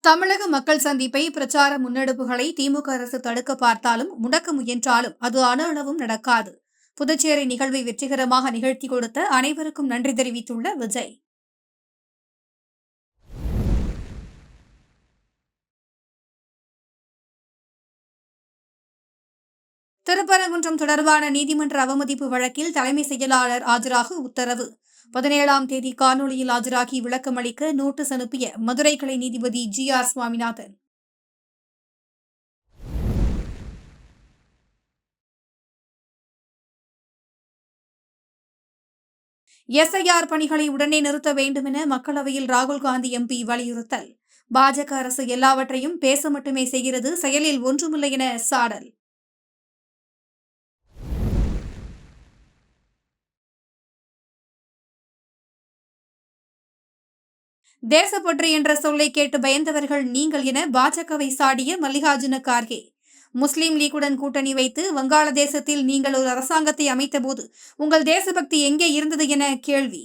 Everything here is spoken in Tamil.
தமிழக மக்கள் சந்திப்பை பிரச்சார முன்னெடுப்புகளை திமுக அரசு தடுக்க பார்த்தாலும் முடக்க முயன்றாலும் அது அணு அளவும் நடக்காது. புதுச்சேரி நிகழ்வை வெற்றிகரமாக நிகழ்த்தி கொடுத்த அனைவருக்கும் நன்றி தெரிவித்துள்ள விஜய். திருப்பரங்குன்றம் தொடர்பான நீதிமன்ற அவமதிப்பு வழக்கில் தலைமை செயலாளர் ஆஜராக உத்தரவு. 17ஆம் தேதி காணொலியில் ஆஜராகி விளக்கமளிக்க நோட்டீஸ் அனுப்பிய மதுரை கிளை நீதிபதி GR சுவாமிநாதன். SIR பணிகளை உடனே நிறுத்த வேண்டுமென மக்களவையில் ராகுல்காந்தி MP வலியுறுத்தல். பாஜக அரசு எல்லாவற்றையும் பேச மட்டுமே செய்கிறது, செயலில் ஒன்றுமில்லை என சாடல். தேசப்பற்று என்ற சொல்லை கேட்டு பயந்தவர்கள் நீங்கள் என பாஜகவை சாடிய மல்லிகார்ஜுன கார்கே. முஸ்லீம் லீக்குடன் கூட்டணி வைத்து வங்காளதேசத்தில் நீங்கள் ஒரு அரசாங்கத்தை அமைத்தபோது உங்கள் தேசபக்தி எங்கே இருந்தது என கேள்வி.